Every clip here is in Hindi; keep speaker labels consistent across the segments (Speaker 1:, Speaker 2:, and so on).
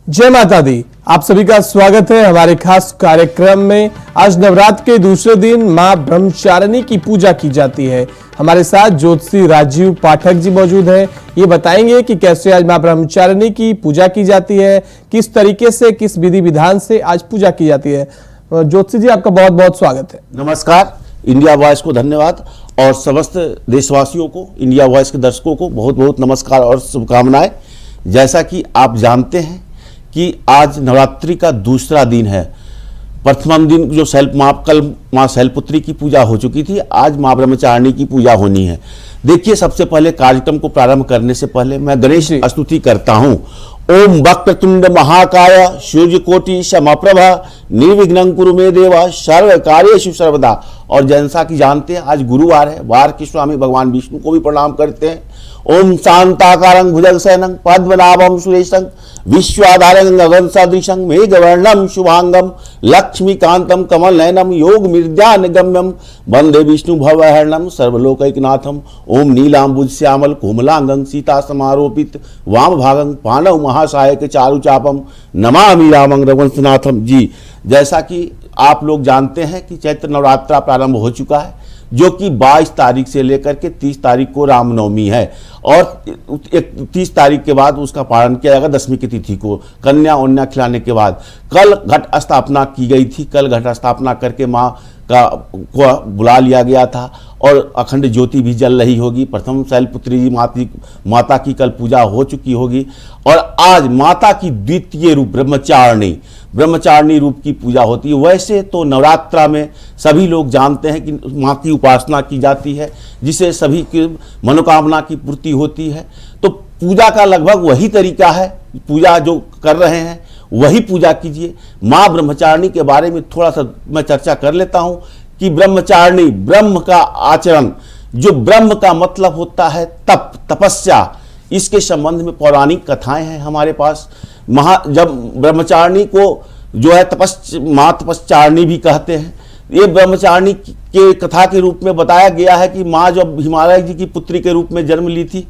Speaker 1: जय माता दी। आप सभी का स्वागत है हमारे खास कार्यक्रम में। आज नवरात्र के दूसरे दिन मां ब्रह्मचारिणी की पूजा की जाती है। हमारे साथ ज्योतिषी राजीव पाठक जी मौजूद हैं। ये बताएंगे कि कैसे आज मां ब्रह्मचारिणी की पूजा की जाती है, किस तरीके से, किस विधि विधान से आज पूजा की जाती है। ज्योतिषी जी, आपका बहुत बहुत स्वागत है।
Speaker 2: नमस्कार। इंडिया वॉइस को धन्यवाद और समस्त देशवासियों को, इंडिया वॉइस के दर्शकों को बहुत बहुत नमस्कार और शुभकामनाएं। जैसा कि आप जानते हैं कि आज नवरात्रि का दूसरा दिन है। प्रथम दिन जो कल माँ शैलपुत्री की पूजा हो चुकी थी, आज माँ ब्रह्मचारिणी की पूजा होनी है। देखिए, सबसे पहले कार्यक्रम को प्रारंभ करने से पहले मैं गणेश स्तुति करता हूँ। ओम वक्रतुंड महाकाय सूर्यकोटि समप्रभा निर्विघ्नं कुरु मे देवा सर्व कार्येषु सर्वदा। और जैसा कि जानते हैं आज गुरुवार है, वार के स्वामी भगवान विष्णु को भी प्रणाम करते हैं। ओम शांताकारं भुजगशयनं पद्मनाभं सुरेशं विश्वाधारं गगन सदृशं मेघवर्णं शुभांगं लक्ष्मीकांतं कमलनयनं योग निर्ध्यान गम्यं वंदे विष्णु भवहरणं सर्वलोकैकनाथं। ओम नीलांबुज श्यामल कोमलांगं सीता समारोपित वाम भागं पाणव महासायक चारुचापम नमामि रामं रघुवंशनाथम। जी, जैसा कि आप लोग जानते हैं कि चैत्र नवरात्रा प्रारंभ हो चुका है, जो कि 22 तारीख से लेकर के 30 तारीख को रामनवमी है और 30 तारीख के बाद उसका पालन किया जाएगा दशमी की तिथि को, कन्या उन्या खिलाने के बाद। कल घट स्थापना की गई थी। कल घट स्थापना करके माँ को बुला लिया गया था और अखंड ज्योति भी जल रही होगी। प्रथम शैलपुत्री जी माता की कल पूजा हो चुकी होगी और आज माता की द्वितीय रूप ब्रह्मचारिणी रूप की पूजा होती है। वैसे तो नवरात्रा में सभी लोग जानते हैं कि माँ की उपासना की जाती है, जिसे सभी की मनोकामना की पूर्ति होती है। तो पूजा का लगभग वही तरीका है, पूजा जो कर रहे हैं वही पूजा कीजिए। माँ ब्रह्मचारिणी के बारे में थोड़ा सा मैं चर्चा कर लेता हूँ कि ब्रह्मचारिणी, ब्रह्म का आचरण, जो ब्रह्म का मतलब होता है तपस्या, इसके संबंध में पौराणिक कथाएं हैं हमारे पास। जब ब्रह्मचारिणी को जो है माँ तपस्चारिणी भी कहते हैं। ये ब्रह्मचारिणी के कथा के रूप में बताया गया है कि माँ जब हिमालय जी की पुत्री के रूप में जन्म ली थी,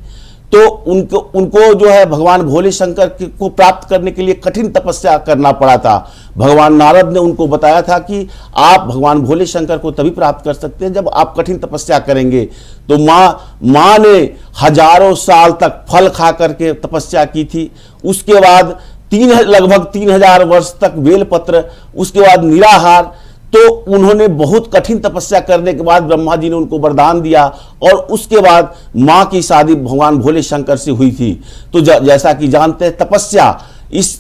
Speaker 2: तो उनको जो है भगवान भोले शंकर को प्राप्त करने के लिए कठिन तपस्या करना पड़ा था। भगवान नारद ने उनको बताया था कि आप भगवान भोले शंकर को तभी प्राप्त कर सकते हैं जब आप कठिन तपस्या करेंगे। तो माँ ने हजारों साल तक फल खा करके तपस्या की थी। उसके बाद लगभग 3000 वर्ष तक बेलपत्र, उसके बाद निराहार। तो उन्होंने बहुत कठिन तपस्या करने के बाद ब्रह्मा जी ने उनको वरदान दिया और उसके बाद माँ की शादी भगवान भोले शंकर से हुई थी। तो जैसा कि जानते हैं, तपस्या, इस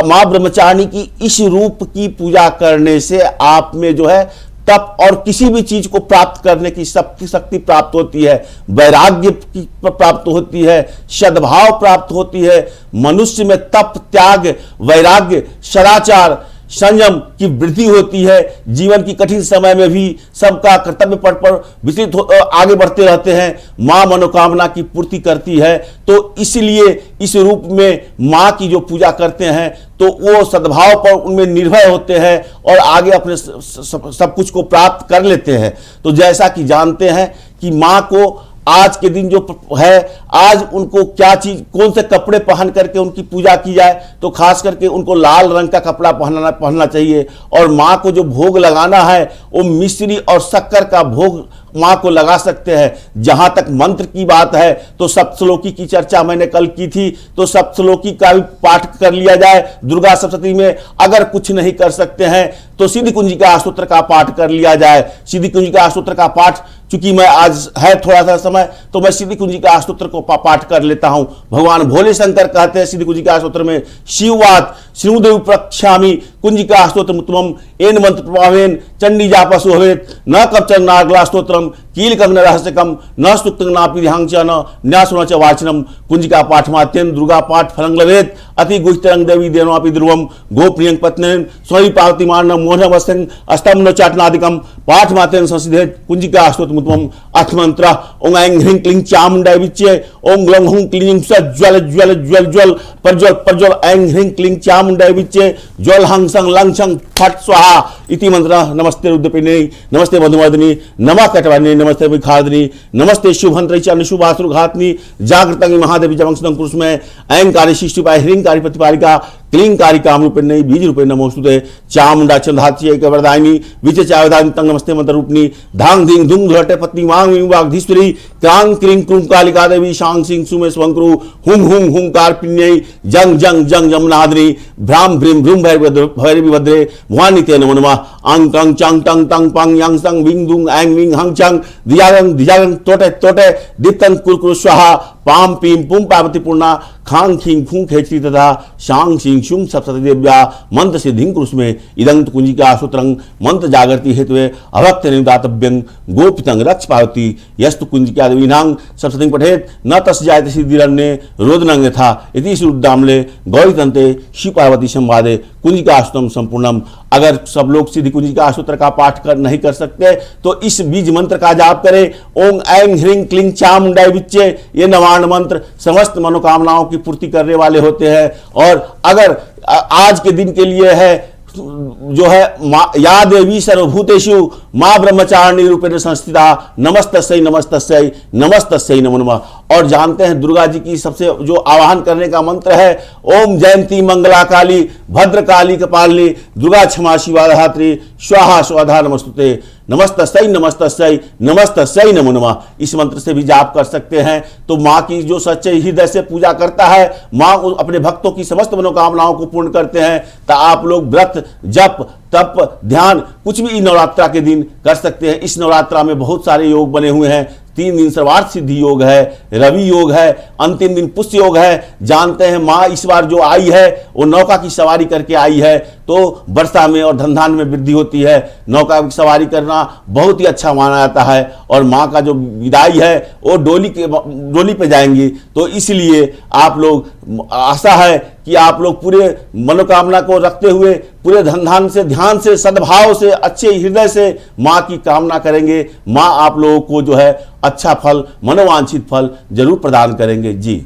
Speaker 2: माँ ब्रह्मचारिणी की इस रूप की पूजा करने से आप में जो है तप और किसी भी चीज को प्राप्त करने की शक्ति प्राप्त होती है, वैराग्य की प्राप्त होती है, सद्भाव प्राप्त होती है। मनुष्य में तप, त्याग, वैराग्य, सदाचार, संयम की वृद्धि होती है। जीवन की कठिन समय में भी सबका कर्तव्य पथ पर विचलित आगे बढ़ते रहते हैं। माँ मनोकामना की पूर्ति करती है। तो इसलिए इस रूप में माँ की जो पूजा करते हैं तो वो सद्भाव पर उनमें निर्भय होते हैं और आगे अपने सब कुछ को प्राप्त कर लेते हैं। तो जैसा कि जानते हैं कि माँ को आज के दिन जो है, आज उनको क्या चीज, कौन से कपड़े पहन करके उनकी पूजा की जाए, तो खास करके उनको लाल रंग का कपड़ा पहनना चाहिए। और माँ को जो भोग लगाना है वो मिश्री और शक्कर का भोग माँ को लगा सकते हैं। जहां तक मंत्र की बात है तो सप्तश्लोकी की चर्चा मैंने कल की थी, तो सप्तश्लोकी का भी पाठ कर लिया जाए। दुर्गा सप्तशती में अगर कुछ नहीं कर सकते हैं तो सिद्धि कुंजिका स्तोत्र का पाठ कर लिया जाए। सिद्धि कुंजिका स्तोत्र का पाठ, चूंकि मैं आज है थोड़ा सा समय, तो मैं सिद्धि कुंजिका स्तोत्र को पाठ कर लेता हूं। भगवान भोले शंकर कहते हैं सिद्धि कुंजिका स्तोत्र में, शिववात श्रीदेव प्रक्षामि कुंजिका स्तोत्र उत्तमम एन मंत्र प्रभावेन चंडी जापसु हवेत न कपचन नागला स्तोत्रम कीलकंग रहस्यकम न सुक्तं नापि ध्यांग च न न्यासुन च वाचनम। कुंजिका पाठ मात्यन दुर्गा पाठ फलं लवेत अति गुहितरंग देवी देवापि ध्रुवम गोप्रियं पत्नेन स्वयं पार्तिमान मोहनवस्तं अस्तम न चाटनादिकम पाठ मात्यन संसिद्धेत कुंजिका स्तोत्र उत्तमम। अथ मंत्र ओम ऐं ह्रीं क्लीं चामुंडाय विच्चे ओम ग्लौं हुं क्लीं ज्वल ज्वल ज्वल ज्वल प्रज्वल प्रज्वल ऐं ह्रीं क्लीं चामुंडाय विच्चे ज्वल हंग संग लंग संग फट स्वाहा इति मंत्र। नमस्ते रुद्रपिने, नमस्ते मधुमर्दिनी, नमः कटवाणी, नमस्ते विखादिनी, नमस्ते शुभंत्री चरण शुभासुरघातनी जागृतंगी महादेवी जवंशनं पुरुषमय ऐंकारी शिष्टुपाय ह्रींकारी प्रतिपालिका क्लींकारी काम रूपे नहीं बीज रूपे नमोस्तुते चामुंडा चंद्राची वरदायिनी विचे चावदानी तंग नमस्ते मंत्र रूपनी धांग धिंग धुंग धुलटे पत्नी वांग विंग वागधीश्वरी क्रांग क्रीं क्रूं कालिका देवी शांग सिंह सुमे स्वंक्रु हुम हुम हुंकार पिन्यै जंग जंग जंग जमुनाद्री भ्राम भ्रीम भ्रूम भैरवी भद्रे भवानीते नमो नमः अंग कंग चंग तंग तंग पंग यांग संग विंग दुंग एंग विंग हंग चंग दिजागंग तोटे तोटे दितंग कुरकुर स्वाहा पाम पीम पुम पार्वती पूर्णा खांग खींग खूं खेचरी तथा शांग सिंह शुंग सप्तति देव्या मंत्र सिद्धिं कुरुष्मे इदंत कुंजिका सूत्रंग मंत्र जागृति हेतुवे अभक्त निदातव्यं गोपितं रक्ष पार्वती यस्तु कुंजिका देवीनांग सप्ततिं पठेत न तस् जायते सिद्धिरण्ये रोदनं यथा इति श्रीरुद्रामले गौरीतन्ते शिव पार्वती संवादे कुंजिका सूत्रम संपूर्णम। अगर सब लोग सिद्धि कुंजिका सूत्र का पाठ नहीं कर सकते तो इस बीज मंत्र का जाप करें। ओंग ऐंग ह्रीं क्लीं चामुंडाय विच्चे, ये नवार्ण मंत्र समस्त मनोकामनाओं की पूर्ति करने वाले होते हैं। और अगर आज के दिन के लिए है जो है या देवी सर्वभूतेषु मां ब्रह्मचारिणी रूपेण संस्थिता नमस्तस्यै नमस्तस्यै नमस्तस्यै नमो नमः। और जानते हैं दुर्गा जी की सबसे जो आवाहन करने का मंत्र है ओम जयंती मंगला काली भद्र काली कपालिनी दुर्गा क्षमा शिवा धात्री स्वाहा स्वाधा नमस्तुते नमस्तस्यै नमस्तस्यै नमस्तस्यै नमो नमः। इस मंत्र से भी जाप कर सकते हैं। तो माँ की जो सच्चे हृदय से पूजा करता है माँ अपने भक्तों की समस्त मनोकामनाओं को पूर्ण करते हैं। तो आप लोग व्रत जप तप ध्यान कुछ भी नवरात्रा के दिन कर सकते हैं। इस नवरात्रा में बहुत सारे योग बने हुए हैं। 3 दिन सर्वार्थ सिद्धि योग है, रवि योग है, अंतिम दिन पुष्य योग है। जानते हैं माँ इस बार जो आई है वो नौका की सवारी करके आई है तो वर्षा में और धन में वृद्धि होती है। नौका की सवारी करना बहुत ही अच्छा माना जाता है। और माँ का जो विदाई है वो डोली पे जाएंगी। तो इसलिए आप लोग आशा है कि आप लोग पूरे मनोकामना को रखते हुए पूरे धन से ध्यान से सद्भाव से अच्छे हृदय से माँ की कामना करेंगे। माँ आप लोगों को जो है अच्छा फल मनोवांछित फल जरूर प्रदान करेंगे। जी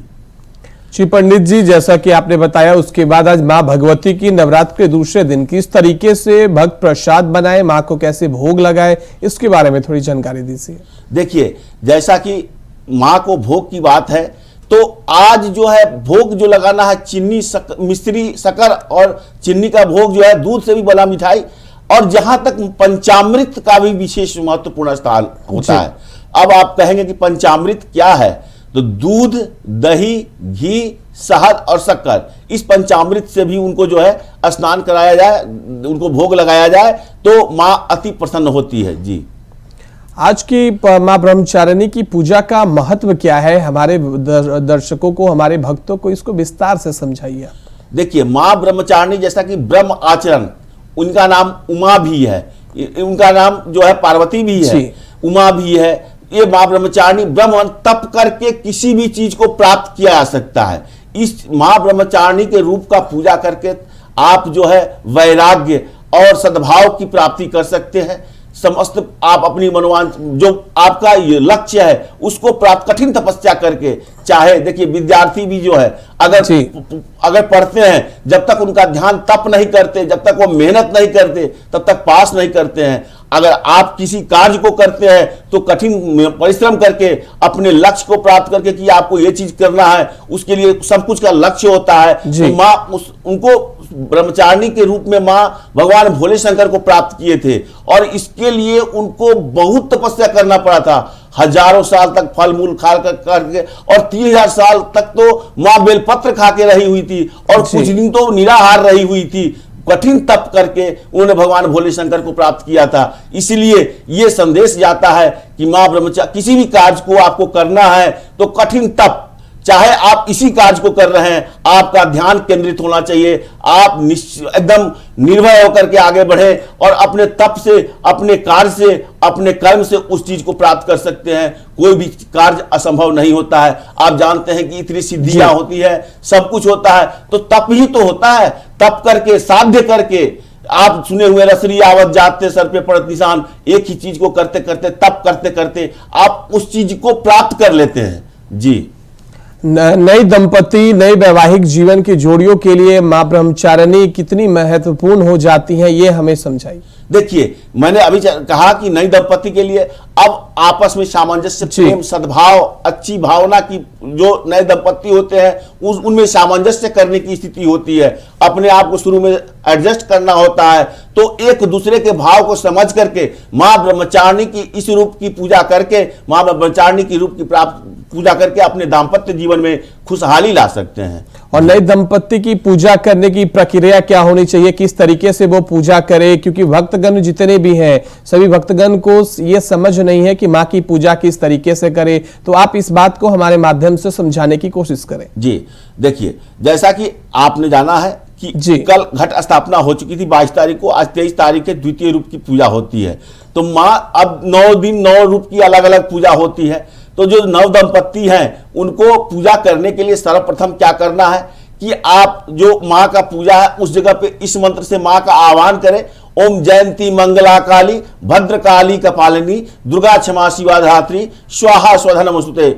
Speaker 1: पंडित जी, जैसा कि आपने बताया उसके बाद आज माँ भगवती की नवरात्र के दूसरे दिन किस तरीके से भक्त प्रसाद बनाए, माँ को कैसे भोग लगाए, इसके बारे में थोड़ी जानकारी दीजिए।
Speaker 2: देखिए जैसा कि माँ को भोग की बात है तो आज जो है भोग जो लगाना है चीनी मिश्री शक्कर और चीनी का भोग जो है दूध से भी बना मिठाई और जहां तक पंचामृत का भी विशेष महत्वपूर्ण स्थान होता है। अब आप कहेंगे कि पंचामृत क्या है, तो दूध दही घी शहद और शक्कर इस पंचामृत से भी उनको जो है स्नान कराया जाए, उनको भोग लगाया जाए तो माँ अति प्रसन्न होती है। जी
Speaker 1: आज की माँ ब्रह्मचारिणी की पूजा का महत्व क्या है, हमारे दर्शकों को हमारे भक्तों को इसको विस्तार से समझाइए।
Speaker 2: देखिए माँ ब्रह्मचारिणी जैसा कि ब्रह्म आचरण, उनका नाम उमा भी है, उनका नाम जो है पार्वती भी है, उमा भी है। ये माँ ब्रह्मचारिणी ब्रह्म तप करके किसी भी चीज को प्राप्त किया जा सकता है। इस माँ ब्रह्मचारिणी के रूप का पूजा करके आप जो है वैराग्य और सद्भाव की प्राप्ति कर सकते हैं। समस्त आप अपनी मनोवांछा जो आपका ये लक्ष्य है उसको प्राप्त कठिन तपस्या करके, चाहे देखिए विद्यार्थी भी जो है अगर पढ़ते हैं जब तक उनका ध्यान तप नहीं करते, जब तक वो मेहनत नहीं करते तब तक पास नहीं करते हैं। अगर आप किसी कार्य को करते हैं तो कठिन परिश्रम करके अपने लक्ष्य को प्राप्त करके कि आपको ये चीज करना है, उसके लिए सब कुछ का लक्ष्य होता है। तो माँ उनको ब्रह्मचारिणी के रूप में माँ भगवान भोले शंकर को प्राप्त किए थे और इसके लिए उनको बहुत तपस्या करना पड़ा था। हजारों साल तक फल मूल खा करके और 3000 साल तक तो माँ बेलपत्र खा के रही हुई थी और कुछ दिन तो निराहार रही हुई थी। कठिन तप करके उन्होंने भगवान भोले शंकर को प्राप्त किया था। इसलिए यह संदेश जाता है कि मां ब्रह्मचारी किसी भी कार्य को आपको करना है तो कठिन तप, चाहे आप इसी कार्य को कर रहे हैं आपका ध्यान केंद्रित होना चाहिए। आप एकदम निर्भय होकर के आगे बढ़े और अपने तप से, अपने कार्य से, अपने कर्म से उस चीज को प्राप्त कर सकते हैं। कोई भी कार्य असंभव नहीं होता है। आप जानते हैं कि इतनी सिद्धियां होती है, सब कुछ होता है तो तप ही तो होता है। तप करके साध्य करके आप सुने हुए रसरी आवत जाते सर पे पड़त निशान, एक ही चीज को करते करते तप करते करते आप उस चीज को प्राप्त कर लेते हैं। जी
Speaker 1: नई दंपति नई वैवाहिक जीवन की जोड़ियों के लिए मां ब्रह्मचारिणी कितनी महत्वपूर्ण हो जाती हैं, ये हमें समझाइए।
Speaker 2: देखिए, मैंने अभी कहा कि नई दंपति के लिए अब आपस में सामंजस्य, प्रेम, सद्भाव, अच्छी भावना की जो नए दंपति होते हैं उनमें सामंजस्य करने की स्थिति होती है। अपने आप को शुरू में एडजस्ट करना होता है, तो एक दूसरे के भाव को समझ करके मां ब्रह्मचारिणी की इस रूप की पूजा करके, मां ब्रह्मचारिणी की रूप की पूजा करके अपने दाम्पत्य जीवन में खुशहाली ला सकते हैं।
Speaker 1: और नए दंपति की पूजा करने की प्रक्रिया क्या होनी चाहिए, किस तरीके से वो पूजा करे, क्योंकि भक्तगण जितने भी हैं सभी भक्तगण को ये समझ नहीं है कि माँ की पूजा किस तरीके से करे, तो आप इस बात को हमारे माध्यम से समझाने की कोशिश करें।
Speaker 2: जी देखिए, जैसा कि आपने जाना है कि कल घट स्थापना हो चुकी थी 22 तारीख को, आज 23 तारीख के द्वितीय रूप की पूजा होती है। तो माँ अब 9 दिन 9 रूप की अलग अलग पूजा होती है। तो जो नव दंपत्ति हैं उनको पूजा करने के लिए सर्वप्रथम क्या करना है कि आप जो माँ का पूजा है उस जगह पे इस मंत्र से माँ का आह्वान करें, ओम जयंती मंगला काली भद्रकाली कपालिनी दुर्गा क्षमा शिवा धात्री स्वाहा स्वधा नमोस्तुते।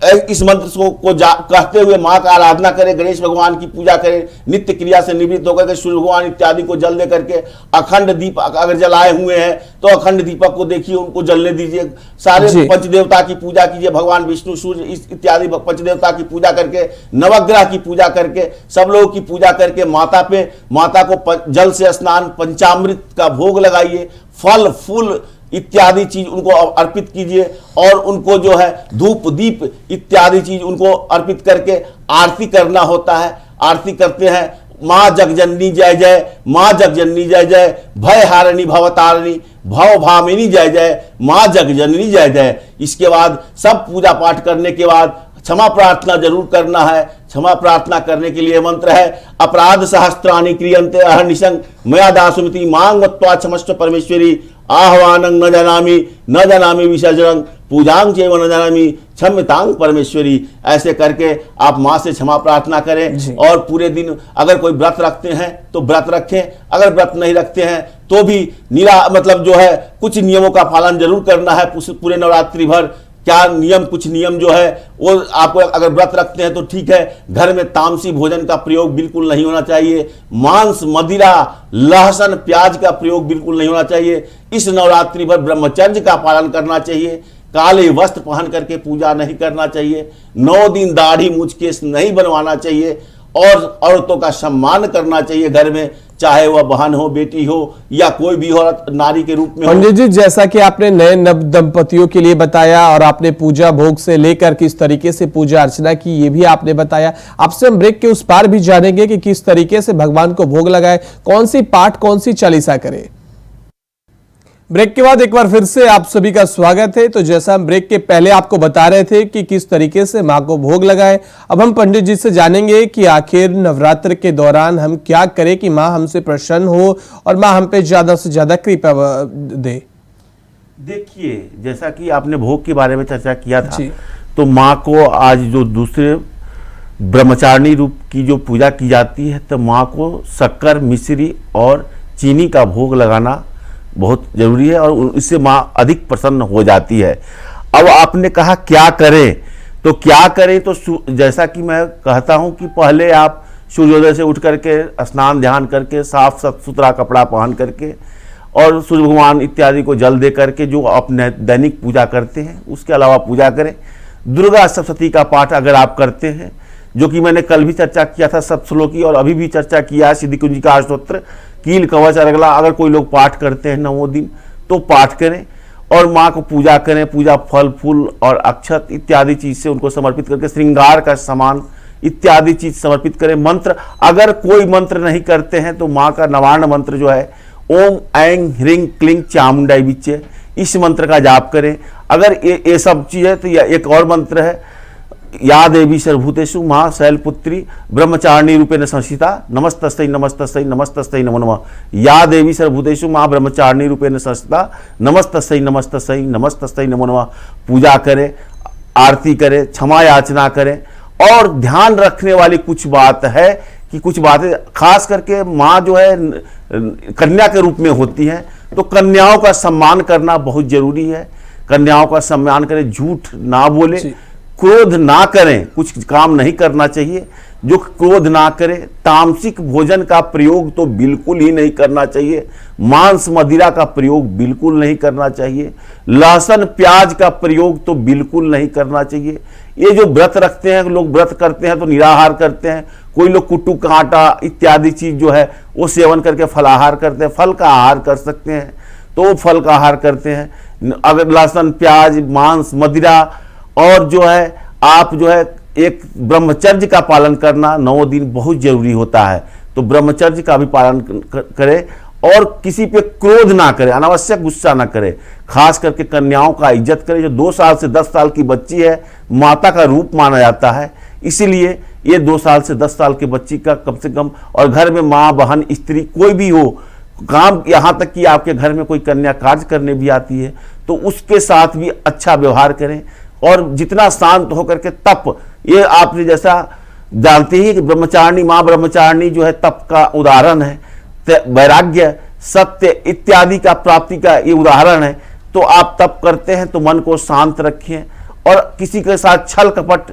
Speaker 2: इस मंत्र को कहते हुए माँ का आराधना करें, गणेश भगवान की पूजा करें, नित्य क्रिया से निवृत्त होकर के सूर्य भगवान इत्यादि को जल दे करके अखंड दीपक अगर जलाए हुए हैं तो अखंड दीपक को देखिए, उनको जलने दीजिए। सारे पंचदेवता की पूजा कीजिए, भगवान विष्णु, सूर्य इत्यादि पंचदेवता की पूजा करके, नवग्रह की पूजा करके, सब लोगों की पूजा करके माता को जल से स्नान, पंचामृत का भोग लगाइए, फल फूल इत्यादि चीज उनको अर्पित कीजिए और उनको जो है धूप दीप इत्यादि चीज उनको अर्पित करके आरती करना होता है। आरती करते हैं, माँ जगजननी जय जय, माँ जगजननी जय जय, भय हारिणी भवतारिणी भव भामिनी जय जय, माँ जगजननी जय जय। इसके बाद सब पूजा पाठ करने के बाद क्षमा प्रार्थना जरूर करना है। क्षमा प्रार्थना करने के लिए मंत्र है, अपराध सहस्त्राणि क्रियन्ते अहर्निशं मया दासुमिति मांग वत्वा क्षमस्व परमेश्वरी आह्वानं न जानामि विसर्जनं पूजां चैव न जानामि क्षम्यतां परमेश्वरी। ऐसे करके आप माँ से क्षमा प्रार्थना करें और पूरे दिन अगर कोई व्रत रखते हैं तो व्रत रखें, अगर व्रत नहीं रखते हैं तो भी मतलब जो है कुछ नियमों का पालन जरूर करना है पूरे नवरात्रि भर। क्या नियम, कुछ नियम जो है वो आपको अगर व्रत रखते हैं तो ठीक है। घर में तामसी भोजन का प्रयोग बिल्कुल नहीं होना चाहिए, मांस मदिरा लहसुन प्याज का प्रयोग बिल्कुल नहीं होना चाहिए। इस नवरात्रि भर ब्रह्मचर्य का पालन करना चाहिए, काले वस्त्र पहन करके पूजा नहीं करना चाहिए, 9 दिन दाढ़ी मूछ केस नहीं बनवाना चाहिए और औरतों का सम्मान करना चाहिए घर में, चाहे वह बहन हो, बेटी हो या कोई भी औरत नारी के रूप में हो।
Speaker 1: पंडित जी, जैसा कि आपने नए नव दंपतियों के लिए बताया और आपने पूजा भोग से लेकर किस तरीके से पूजा अर्चना की ये भी आपने बताया, आपसे हम ब्रेक के उस पार भी जानेंगे कि किस तरीके से भगवान को भोग लगाए, कौन सी पाठ कौन सी चालीसा करे। ब्रेक के बाद एक बार फिर से आप सभी का स्वागत है। तो जैसा हम ब्रेक के पहले आपको बता रहे थे कि किस तरीके से मां को भोग लगाए, अब हम पंडित जी से जानेंगे कि आखिर नवरात्र के दौरान हम क्या करें कि मां हमसे प्रसन्न हो और मां हम पे ज्यादा से ज्यादा कृपा दे।
Speaker 2: देखिए, जैसा कि आपने भोग के बारे में चर्चा किया था, तो मां को आज जो दूसरे ब्रह्मचारिणी रूप की जो पूजा की जाती है तो मां को शक्कर, मिश्री और चीनी का भोग लगाना बहुत जरूरी है और इससे माँ अधिक प्रसन्न हो जाती है। अब आपने कहा क्या करें, तो क्या करें, तो जैसा कि मैं कहता हूं कि पहले आप सूर्योदय से उठ करके स्नान ध्यान करके साफ सुथरा कपड़ा पहन करके और सूर्य भगवान इत्यादि को जल दे करके जो अपने दैनिक पूजा करते हैं उसके अलावा पूजा करें। दुर्गा सप्तशती का पाठ अगर आप करते हैं, जो कि मैंने कल भी चर्चा किया था सप्तश्लोकी और अभी भी चर्चा किया है, सिद्धि कुंजिका स्तोत्र, कील कवच अर्गला, अगर कोई लोग पाठ करते हैं 9 दिन तो पाठ करें और माँ को पूजा करें। पूजा फल फूल और अक्षत इत्यादि चीज से उनको समर्पित करके श्रृंगार का सामान इत्यादि चीज समर्पित करें। मंत्र अगर कोई मंत्र नहीं करते हैं तो माँ का नवार्ण मंत्र जो है ओम ऐं ह्रीं क्लीं चामुंडाई बिच्चे, इस मंत्र का जाप करें। अगर ये सब चीज है तो एक और मंत्र है, या देवी सर्वभूतेषु मां शैलपुत्री ब्रह्मचारिणी रूपेण संस्थिता नमस्तस्यै नमस्तस्यै नमस्तस्यै नमो नमः। या देवी सर्वभूतेषु मां ब्रह्मचारिणी रूपेण संस्थिता नमस्तस्यै नमस्तस्यै नमस्तस्यै नमो नमः। पूजा करें, आरती करें, क्षमा याचना करें। और ध्यान रखने वाली कुछ बात है कि कुछ बातें खास करके माँ जो है कन्या के रूप में होती हैं, तो कन्याओं का सम्मान करना बहुत जरूरी है। कन्याओं का सम्मान करें, झूठ ना बोले, क्रोध ना करें, कुछ काम नहीं करना चाहिए। जो क्रोध ना करे, तामसिक भोजन का प्रयोग तो बिल्कुल ही नहीं करना चाहिए, मांस मदिरा का प्रयोग बिल्कुल नहीं करना चाहिए, लहसुन प्याज का प्रयोग तो बिल्कुल नहीं करना चाहिए। ये जो व्रत रखते हैं लोग, व्रत करते हैं तो निराहार करते हैं, कोई लोग कुट्टू का आटा इत्यादि चीज जो है वो सेवन करके फलाहार करते हैं, फल का आहार कर सकते हैं तो वो फल का आहार करते हैं। अगर लहसुन प्याज मांस मदिरा और जो है आप जो है एक ब्रह्मचर्य का पालन करना 9 दिन बहुत जरूरी होता है, तो ब्रह्मचर्य का भी पालन करें और किसी पे क्रोध ना करे, अनावश्यक गुस्सा ना करे, खास करके कन्याओं का इज्जत करे। जो 2 साल से 10 साल की बच्ची है माता का रूप माना जाता है, इसीलिए ये 2 साल से 10 साल की बच्ची का कम से कम, और घर में माँ बहन स्त्री कोई भी हो काम, यहाँ तक कि आपके घर में कोई कन्या कार्य करने भी आती है तो उसके साथ भी अच्छा व्यवहार करें और जितना शांत होकर के तप, ये आपने जैसा जानते ही कि ब्रह्मचारिणी माँ ब्रह्मचारिणी जो है तप का उदाहरण है, वैराग्य सत्य इत्यादि का प्राप्ति का ये उदाहरण है। तो आप तप करते हैं तो मन को शांत रखें और किसी के साथ छल कपट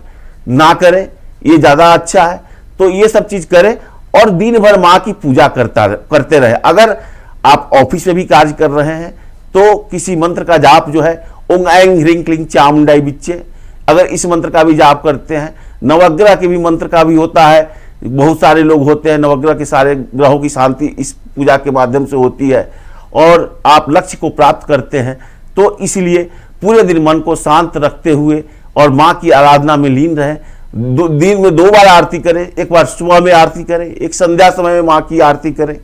Speaker 2: ना करें, ये ज्यादा अच्छा है। तो ये सब चीज करें और दिन भर माँ की पूजा करते रहे। अगर आप ऑफिस में भी कार्य कर रहे हैं तो किसी मंत्र का जाप जो है ओंग ऐंग ह्रीं क्लीं चामुंडाई बिच्चे, अगर इस मंत्र का भी जाप करते हैं, नवग्रह के भी मंत्र का भी होता है, बहुत सारे लोग होते हैं, नवग्रह के सारे ग्रहों की शांति इस पूजा के माध्यम से होती है और आप लक्ष्य को प्राप्त करते हैं। तो इसलिए पूरे दिन मन को शांत रखते हुए और माँ की आराधना में लीन रहें। दिन में 2 बार आरती करें, एक बार सुबह में आरती करें, एक संध्या समय में माँ की आरती करें,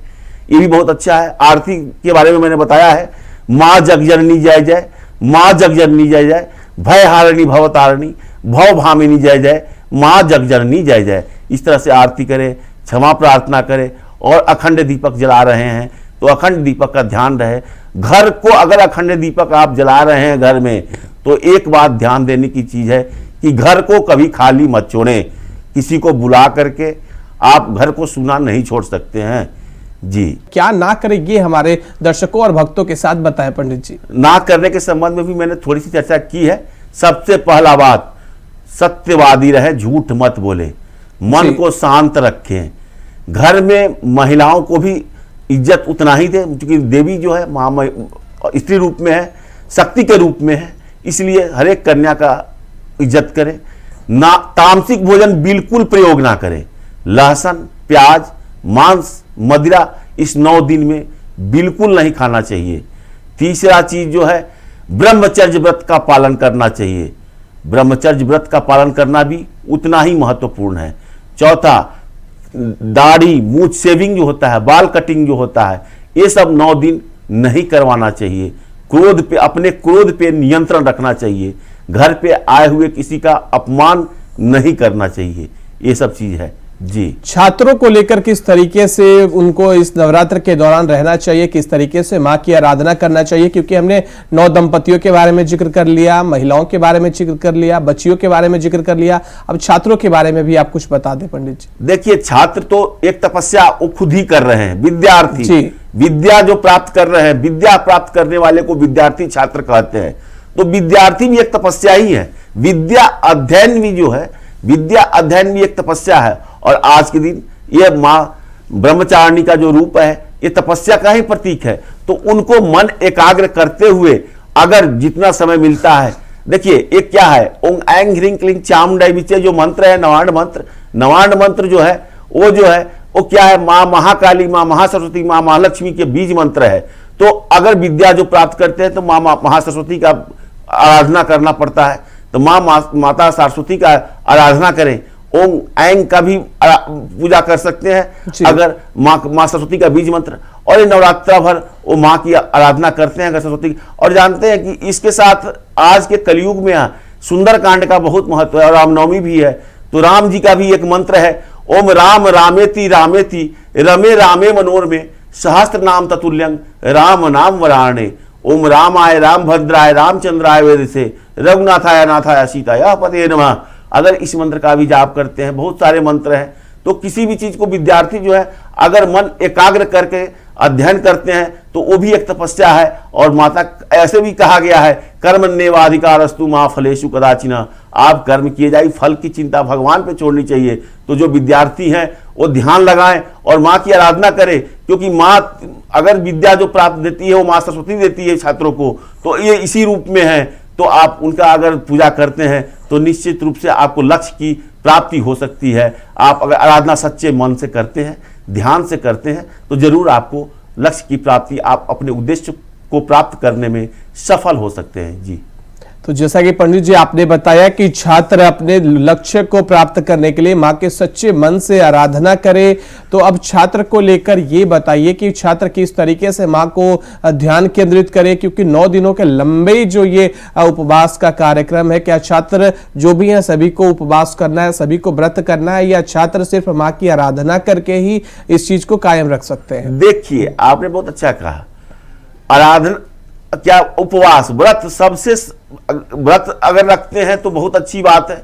Speaker 2: ये भी बहुत अच्छा है। आरती के बारे में मैंने बताया है, माँ जगजननी जय जय, माँ जगजननी जय जय, भय हारिणी भवतारिणी भव भामिनी जय जय, माँ जगजननी जय जय। इस तरह से आरती करें, क्षमा प्रार्थना करें और अखंड दीपक जला रहे हैं तो अखंड दीपक का ध्यान रहे। घर को अगर अखंड दीपक आप जला रहे हैं घर में, तो एक बात ध्यान देने की चीज है कि घर को कभी खाली मत छोड़ें, किसी को बुला करके आप घर को सूना नहीं छोड़ सकते हैं। जी,
Speaker 1: क्या ना करें ये हमारे दर्शकों और भक्तों के साथ बताएं पंडित जी।
Speaker 2: ना करने के संबंध में भी मैंने थोड़ी सी चर्चा की है। सबसे पहला बात, सत्यवादी रहे, झूठ मत बोले, मन को शांत रखें, घर में महिलाओं को भी इज्जत उतना ही दे, क्योंकि देवी जो है मां स्त्री रूप में है, शक्ति के रूप में है, इसलिए हर एक कन्या का इज्जत करें। ना तामसिक भोजन बिल्कुल प्रयोग ना करें, लहसुन प्याज मांस मदिरा इस 9 दिन में बिल्कुल नहीं खाना चाहिए। तीसरा चीज जो है ब्रह्मचर्य व्रत का पालन करना चाहिए, ब्रह्मचर्य व्रत का पालन करना भी उतना ही महत्वपूर्ण है। चौथा, दाढ़ी मूंछ शेविंग जो होता है, बाल कटिंग जो होता है, ये सब 9 दिन नहीं करवाना चाहिए। क्रोध पे, अपने क्रोध पे नियंत्रण रखना चाहिए, घर पे आए हुए किसी का अपमान नहीं करना चाहिए, ये सब चीज है। जी,
Speaker 1: छात्रों को लेकर किस तरीके से उनको इस नवरात्र के दौरान रहना चाहिए, किस तरीके से मां की आराधना करना चाहिए, क्योंकि हमने 9 दंपतियों के बारे में जिक्र कर लिया, महिलाओं के बारे में जिक्र कर लिया, बच्चियों के बारे में जिक्र कर लिया, अब छात्रों के बारे में भी आप कुछ बता दें पंडित जी।
Speaker 2: देखिए, छात्र तो एक तपस्या वो खुद ही कर रहे हैं, विद्यार्थी विद्या जो प्राप्त कर रहे हैं, विद्या प्राप्त करने वाले को विद्यार्थी छात्र कहते हैं, तो विद्यार्थी भी एक तपस्या ही है। विद्या अध्ययन भी जो है, विद्या अध्ययन भी एक तपस्या है। और आज के दिन ये मां ब्रह्मचारिणी का जो रूप है ये तपस्या का ही प्रतीक है। तो उनको मन एकाग्र करते हुए अगर जितना समय मिलता है, देखिए एक क्या है, ओंग ऐंग ह्रीं क्लीं चामुंडाई बिच्चे जो मंत्र है, नवांड मंत्र जो है वो क्या है, मां महाकाली मां महासरस्वती मां महालक्ष्मी के बीज मंत्र है। तो अगर विद्या जो प्राप्त करते हैं तो मां महासरस्वती का आराधना करना पड़ता है, तो माता सरस्वती का आराधना करें। ओम ऐंग का भी पूजा कर सकते हैं अगर माँ सरस्वती का बीज मंत्र, और ये नवरात्रा भर वो माँ की आराधना करते हैं अगर सरस्वती की। और जानते हैं कि इसके साथ आज के कलयुग में सुंदर कांड का बहुत महत्व है और रामनवमी भी है, तो राम जी का भी एक मंत्र है, ओम राम रामेति रामेति रमे रामे मनोरमे सहस्त्र नाम ततुल्यं राम नाम वराणे। ओम रामाय रामभद्राय रामचंद्राय वेदसे रघुनाथाय नाथाय सीताय पते नमः। अगर इस मंत्र का भी जाप करते हैं, बहुत सारे मंत्र हैं, तो किसी भी चीज को विद्यार्थी जो है अगर मन एकाग्र करके अध्ययन करते हैं तो वो भी एक तपस्या है। और माता ऐसे भी कहा गया है, कर्मण्येवाधिकारस्तु मां फलेषु कदाचिन आप कर्म किए जाइए, फल की चिंता भगवान पे छोड़नी चाहिए। तो जो विद्यार्थी हैं वो ध्यान लगाएं और माँ की आराधना करें, क्योंकि माँ अगर विद्या जो प्राप्त देती है वो माँ सरस्वती देती है छात्रों को, तो ये इसी रूप में है। तो आप उनका अगर पूजा करते हैं तो निश्चित रूप से आपको लक्ष्य की प्राप्ति हो सकती है। आप अगर आराधना सच्चे मन से करते हैं, ध्यान से करते हैं, तो जरूर आपको लक्ष्य की प्राप्ति, आप अपने उद्देश्य को प्राप्त करने में सफल हो सकते हैं। जी,
Speaker 1: तो जैसा कि पंडित जी आपने बताया कि छात्र अपने लक्ष्य को प्राप्त करने के लिए माँ के सच्चे मन से आराधना करे, तो अब छात्र को लेकर ये बताइए कि छात्र किस तरीके से माँ को ध्यान केंद्रित करे, क्योंकि 9 दिनों के लंबे जो ये उपवास का कार्यक्रम है, क्या छात्र जो भी हैं सभी को उपवास करना है, सभी को व्रत करना है, या छात्र सिर्फ माँ की आराधना करके ही इस चीज को कायम रख सकते हैं?
Speaker 2: देखिए, आपने बहुत अच्छा कहा, आराधना क्या उपवास व्रत सबसे, व्रत अगर रखते हैं तो बहुत अच्छी बात है।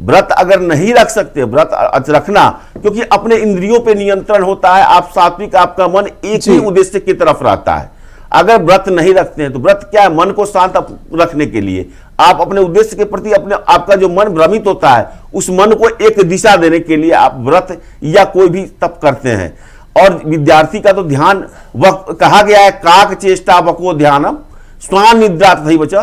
Speaker 2: व्रत अगर नहीं रख सकते, व्रत रखना, क्योंकि अपने इंद्रियों पे नियंत्रण होता है, आप सात्विक, आपका मन एक ही उद्देश्य की तरफ रहता है। अगर व्रत नहीं रखते हैं तो व्रत क्या है, मन को शांत रखने के लिए, आप अपने उद्देश्य के प्रति अपने आपका जो मन भ्रमित होता है उस मन को एक दिशा देने के लिए आप व्रत या कोई भी तप करते हैं। और विद्यार्थी का तो ध्यान, वह कहा गया है काक चेष्टा बको ध्यानम स्वान निद्रा तथा बचा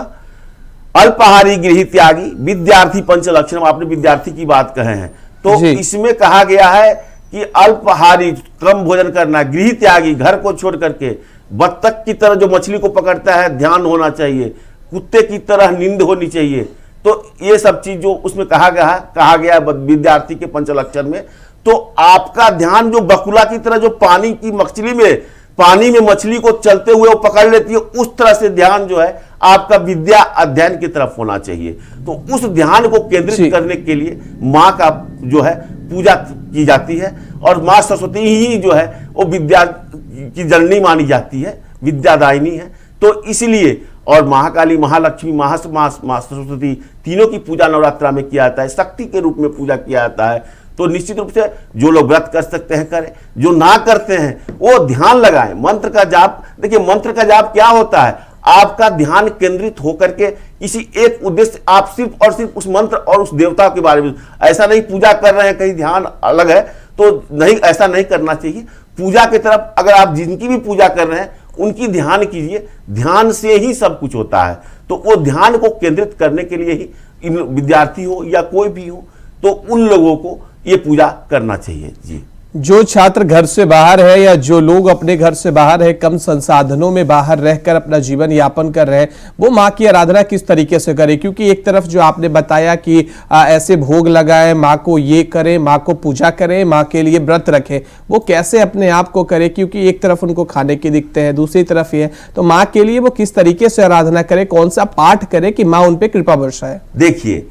Speaker 2: अल्पाहारी गृह त्यागी विद्यार्थी पंच लक्षण। आपने विद्यार्थी की बात कहे हैं, तो इसमें कहा गया है कि अल्पाहारी, कम भोजन करना, गृह त्यागी, घर को छोड़ करके, बत्तख की तरह जो मछली को पकड़ता है ध्यान होना चाहिए, कुत्ते की तरह नींद होनी चाहिए। तो ये सब चीज जो उसमें कहा गया विद्यार्थी के पंच लक्षण में, तो आपका ध्यान जो बकुला की तरह जो पानी की मछली में, पानी में मछली को चलते हुए वो पकड़ लेती है, उस तरह से ध्यान जो है आपका विद्या अध्ययन की तरफ होना चाहिए। तो उस ध्यान को केंद्रित करने के लिए माँ का जो है पूजा की जाती है, और माँ सरस्वती ही जो है वो विद्या की जननी मानी जाती है, विद्यादायिनी है। तो इसलिए, और महाकाली, महालक्ष्मी, माँ सरस्वती तीनों की पूजा नवरात्रा में किया जाता है, शक्ति के रूप में पूजा किया जाता है। तो निश्चित रूप से जो लोग व्रत कर सकते हैं करें, जो ना करते हैं वो ध्यान लगाएं, मंत्र का जाप। देखिए, मंत्र का जाप क्या होता है, आपका ध्यान केंद्रित होकर के किसी एक उद्देश्य, आप सिर्फ और सिर्फ उस मंत्र और उस देवता के बारे में, ऐसा नहीं पूजा कर रहे हैं कहीं ध्यान अलग है, तो नहीं, ऐसा नहीं करना चाहिए। पूजा की तरफ अगर आप जिनकी भी पूजा कर रहे हैं उनकी ध्यान कीजिए, ध्यान से ही सब कुछ होता है। तो वो ध्यान को केंद्रित करने के लिए ही इन विद्यार्थी हो या कोई भी हो, तो उन लोगों को ये पूजा करना चाहिए। जी,
Speaker 1: जो छात्र घर से बाहर है या जो लोग अपने घर से बाहर है, कम संसाधनों में बाहर रहकर अपना जीवन यापन कर रहे हैं, वो माँ की आराधना किस तरीके से करें? क्योंकि एक तरफ जो आपने बताया कि ऐसे भोग लगाए, माँ को ये करें, माँ को पूजा करें, माँ के लिए व्रत रखें, वो कैसे अपने आप को करें? क्योंकि एक तरफ उनको खाने की दिक्कत है, दूसरी तरफ ये, तो माँ के लिए वो किस तरीके से आराधना करें, कौन सा पाठ करें कि माँ उन पर कृपा बरसाए?
Speaker 2: देखिए,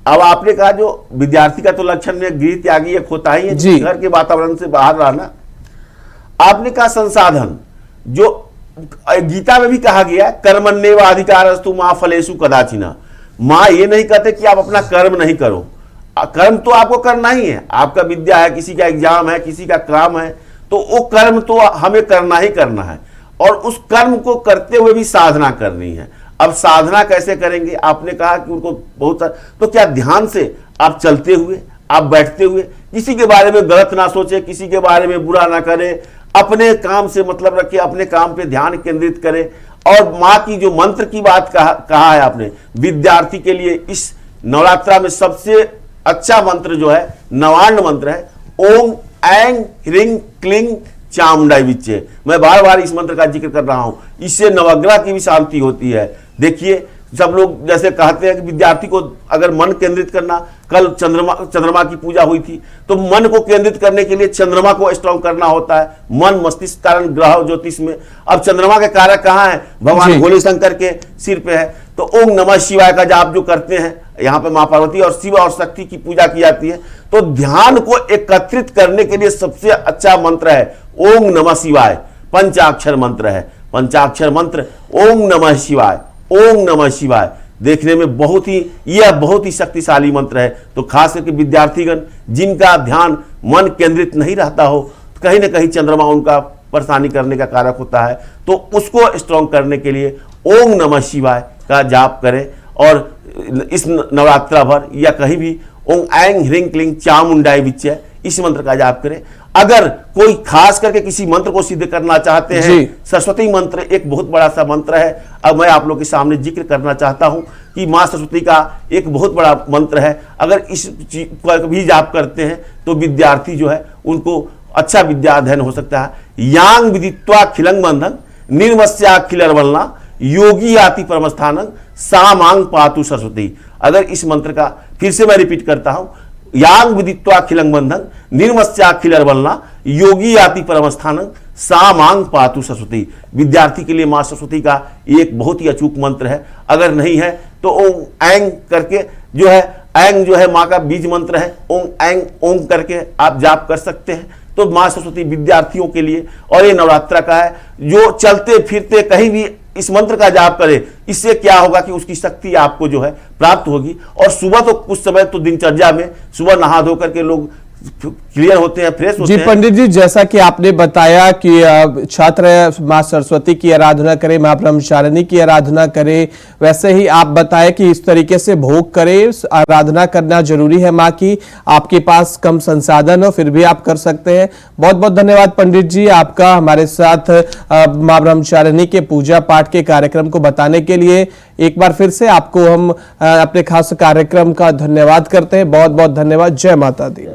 Speaker 2: अब आपने कहा जो विद्यार्थी का तो लक्षण में गृह त्यागी एक होता ही है, घर के वातावरण से बाहर रहना। आपने कहा संसाधन, जो गीता में भी कहा गया कर्मण्येव अधिकारस्तु मां फलेषु कदाचिना। मां ये नहीं कहते कि आप अपना कर्म नहीं करो, कर्म तो आपको करना ही है। आपका विद्या है, किसी का एग्जाम है, किसी का काम है, तो वो कर्म तो हमें करना ही करना है, और उस कर्म को करते हुए भी साधना करनी है। अब साधना कैसे करेंगे? आपने कहा कि उनको बहुत, तो क्या ध्यान से आप चलते हुए, आप बैठते हुए, किसी के बारे में गलत ना सोचे, किसी के बारे में बुरा ना करें, अपने काम से मतलब रखिए, अपने काम पे ध्यान केंद्रित करें। और माँ की जो मंत्र की बात कहा है आपने, विद्यार्थी के लिए इस नवरात्रा में सबसे अच्छा मंत्र जो है नवान्न मंत्र है, ओम ऐं ह्रीं क्लीं चामुंडाई विच्चे। मैं बार बार इस मंत्र का जिक्र कर रहा हूं, इससे नवग्रह की भी शांति होती है। देखिए, सब लोग जैसे कहते हैं कि विद्यार्थी को अगर मन केंद्रित करना, कल चंद्रमा की पूजा हुई थी, तो मन को केंद्रित करने के लिए चंद्रमा को स्ट्रॉन्ग करना होता है। मन मस्तिष्क कारण ग्रह ज्योतिष में, अब चंद्रमा के कारक कहाँ है? भगवान भोले शंकर के सिर पे है। तो ओम नमः शिवाय का जाप जो करते हैं, यहाँ पे माँ पार्वती और शिव और शक्ति की पूजा की जाती है। तो ध्यान को एकत्रित करने के लिए सबसे अच्छा मंत्र है ओम नमः शिवाय, पंचाक्षर मंत्र है। पंचाक्षर मंत्र ओम नमः शिवाय, ओम नमः शिवाय, देखने में बहुत ही शक्तिशाली मंत्र है। तो खास करके विद्यार्थीगण जिनका ध्यान मन केंद्रित नहीं रहता हो, तो कहीं ना कहीं चंद्रमा उनका परेशानी करने का कारक होता है, तो उसको स्ट्रॉन्ग करने के लिए ओम नमः शिवाय का जाप करें। और इस नवरात्रा भर या कहीं भी ओम ऐंग ह्रीं क्लीं चामुंडाय विच्चे इस मंत्र का जाप करें। अगर कोई खास करके किसी मंत्र को सिद्ध करना चाहते हैं, सरस्वती मंत्र एक बहुत बड़ा सा मंत्र है। अब मैं आप लोग के सामने जिक्र करना चाहता हूं कि मां सरस्वती का एक बहुत बड़ा मंत्र है। अगर इस चीज भी जाप करते हैं तो विद्यार्थी जो है उनको अच्छा विद्या अध्ययन हो सकता है। यांग विदित्वा खिलंग बंधन निर्मस्याखिलर्वलना योगी आति परमस्थानं सा मांग पातु सरस्वती। अगर इस मंत्र का फिर से मैं रिपीट करता हूं, यांग विदित्वा खिलंग बंधन निर्मस्याखिलर्वलना योगी आति परमस्थानं सा मांग पातु सरस्वती। विद्यार्थी के लिए मां सरस्वती का एक बहुत ही अचूक मंत्र है। अगर नहीं है तो ओम ऐंग करके जो है, ऐंग जो है मां का बीज मंत्र है, ओम ऐंग ओम करके आप जाप कर सकते हैं। तो मां सरस्वती विद्यार्थियों के लिए, और ये नवरात्रा का है, जो चलते फिरते कहीं भी इस मंत्र का जाप करे, इससे क्या होगा कि उसकी शक्ति आपको जो है प्राप्त होगी। और सुबह तो कुछ समय तो दिनचर्या में सुबह नहा धो करके लोग क्लियर होते हैं, फ्रेश होते हैं।
Speaker 1: जी पंडित जी, जैसा कि आपने बताया कि छात्र मां सरस्वती की आराधना करें, मां ब्रह्मचारिणी की आराधना करें, वैसे ही आप बताएं कि इस तरीके से भोग करें, आराधना करना जरूरी है मां की। आपके पास कम संसाधन हो फिर भी आप कर सकते हैं। बहुत बहुत धन्यवाद पंडित जी आपका हमारे साथ मां ब्रह्मचारिणी के पूजा पाठ के कार्यक्रम को बताने के लिए। एक बार फिर से आपको हम अपने खास कार्यक्रम का धन्यवाद करते हैं। बहुत बहुत धन्यवाद। जय माता दी।